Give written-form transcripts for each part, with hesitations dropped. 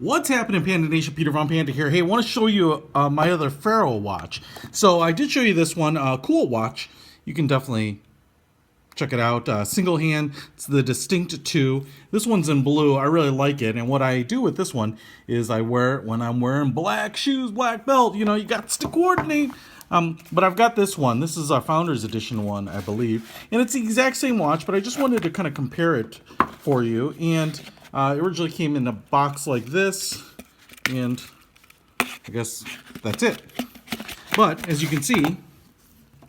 What's happening, Panda Nation? Peter Von Panda here. Hey, I want to show you my other Ferro watch. So I did show you this one, cool watch. You can definitely check it out. Single hand, it's the Distinct 2. This one's in blue. I really like it. And what I do with this one is I wear it when I'm wearing black shoes, black belt. You know, you got to coordinate. But I've got this one. This is a Founders Edition one, I believe. And it's the exact same watch, but I just wanted to kind of compare it for you. And it originally came in a box like this. And I guess that's it. But as you can see,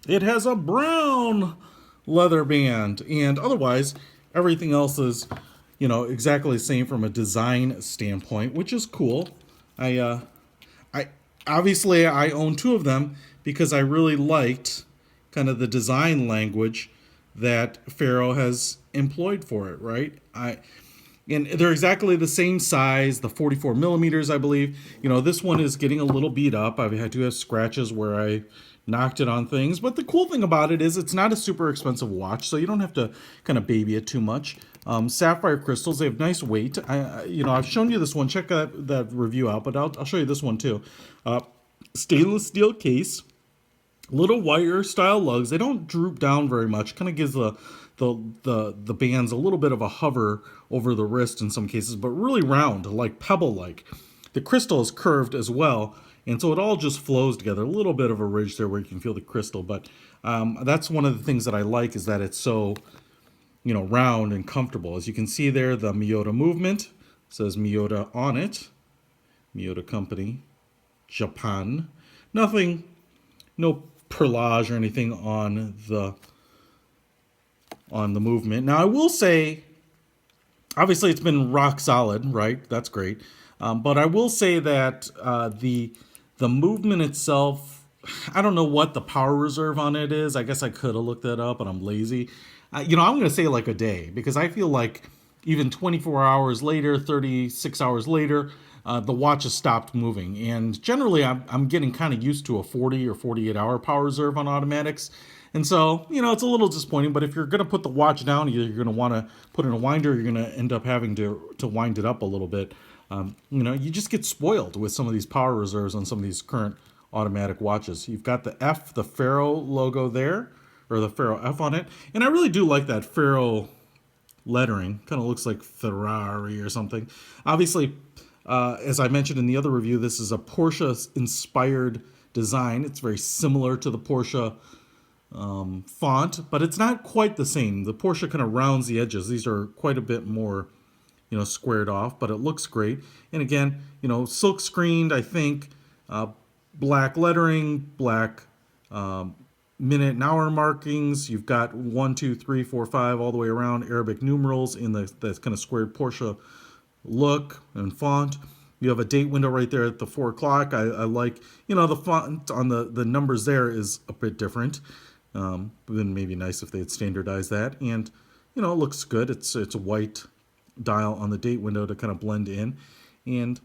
it has a brown leather band. And otherwise, everything else is, you know, exactly the same from a design standpoint, which is cool. I obviously I own two of them because I really liked kind of the design language that Ferro has employed for it, right? And they're exactly the same size, the 44 millimeters, I believe. You know, this one is getting a little beat up. I've had to have scratches where I knocked it on things. But the cool thing about it is it's not a super expensive watch, so you don't have to kind of baby it too much. Sapphire crystals, they have nice weight. I've shown you this one. Check that review out, but I'll show you this one too. Stainless steel case, little wire style lugs. They don't droop down very much. Kind of gives the bands a little bit of a hover over the wrist in some cases, but really round, like pebble-like. The crystal is curved as well, and so it all just flows together. A little bit of a ridge there where you can feel the crystal, but that's one of the things that I like, is that it's so, you know, round and comfortable. As you can see there, the Miyota movement says Miyota on it. Miyota Company, Japan. Nothing, no perlage or anything on the movement. Now I will say, obviously it's been rock solid, right? That's great. But I will say that the movement itself, I don't know what the power reserve on it is. I guess I could have looked that up, but I'm lazy. I'm going to say like a day, because I feel like even 24 hours later, 36 hours later, the watch has stopped moving. And generally, I'm getting kind of used to a 40 or 48 hour power reserve on automatics. And so, you know, it's a little disappointing, but if you're going to put the watch down, either you're going to want to put in a winder, or you're going to end up having to wind it up a little bit. You just get spoiled with some of these power reserves on some of these current automatic watches. You've got the F, the Ferro logo there, or the Ferro F on it. And I really do like that Ferro lettering. Kind of looks like Ferrari or something. Obviously, as I mentioned in the other review, this is a Porsche-inspired design. It's very similar to the Porsche font, but it's not quite the same. The Porsche kind of rounds the edges. These are quite a bit more, you know, squared off, but it looks great. And again, you know, silk screened, I think, black lettering, black minute and hour markings. You've got 1, 2, 3, 4, 5 all the way around, Arabic numerals in the kind of squared Porsche look and font. You have a date window right there at the 4 o'clock. I like, you know, the font on the numbers there is a bit different. Then maybe nice if they had standardized that. And, you know, it looks good. It's a white dial on the date window to kind of blend in. And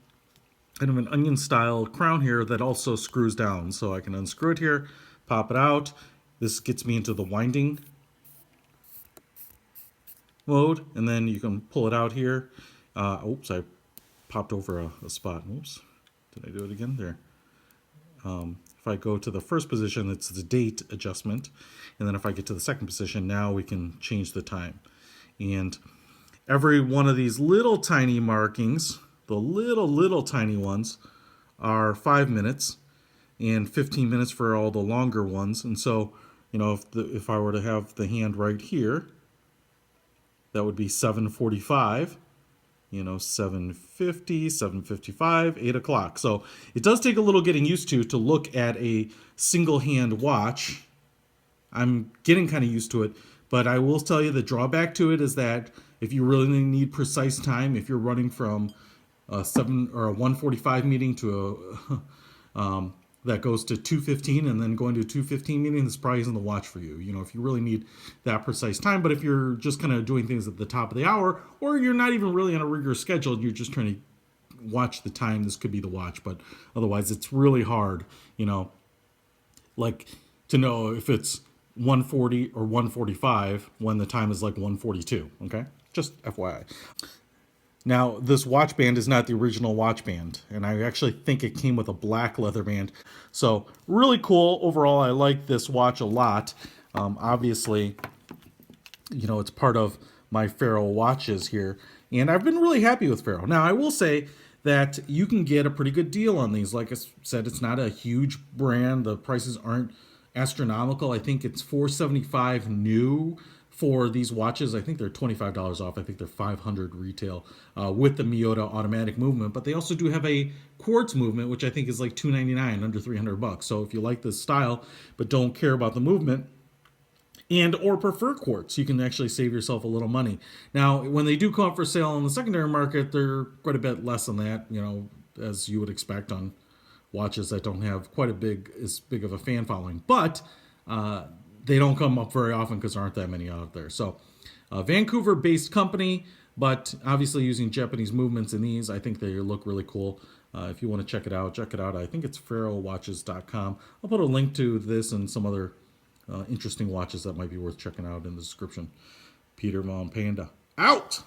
kind of an onion style crown here that also screws down. So I can unscrew it here, pop it out. This gets me into the winding mode. And then you can pull it out here. Oops, I popped over a spot. Oops, did I do it again? There. If I go to the first position, it's the date adjustment. And then if I get to the second position, now we can change the time. And every one of these little tiny markings, the little tiny ones, are 5 minutes, and 15 minutes for all the longer ones. And so, you know, if I were to have the hand right here, that would be 7:45. You know, 7:50, 7:55, 8 o'clock. So it does take a little getting used to look at a single hand watch. I'm getting kind of used to it, but I will tell you the drawback to it is that if you really need precise time, if you're running from a 1:45 meeting to a that goes to 2:15 and then going to a 2:15 meeting, this probably isn't the watch for you. You know, if you really need that precise time. But if you're just kind of doing things at the top of the hour, or you're not even really on a rigorous schedule, you're just trying to watch the time, this could be the watch. But otherwise, it's really hard, you know, like to know if it's 1:40 or 1:45 when the time is like 1:42. Okay, just FYI. Now, this watch band is not the original watch band, and I actually think it came with a black leather band. So, really cool. Overall, I like this watch a lot. Obviously, it's part of my Ferro watches here, and I've been really happy with Ferro. Now, I will say that you can get a pretty good deal on these. Like I said, it's not a huge brand. The prices aren't astronomical. I think it's $475 new for these watches. I think they're $25 off. I think they're $500 retail with the Miyota automatic movement. But they also do have a quartz movement, which I think is like $299, under $300. So if you like this style but don't care about the movement, and or prefer quartz, you can actually save yourself a little money. Now, when they do come up for sale on the secondary market, they're quite a bit less than that, as you would expect on watches that don't have quite as big of a fan following. But they don't come up very often because there aren't that many out there. So, Vancouver-based company, but obviously using Japanese movements in these. I think they look really cool. If you want to check it out, I think it's ferrowatches.com. I'll put a link to this and some other interesting watches that might be worth checking out in the description. Peter Von Panda, out!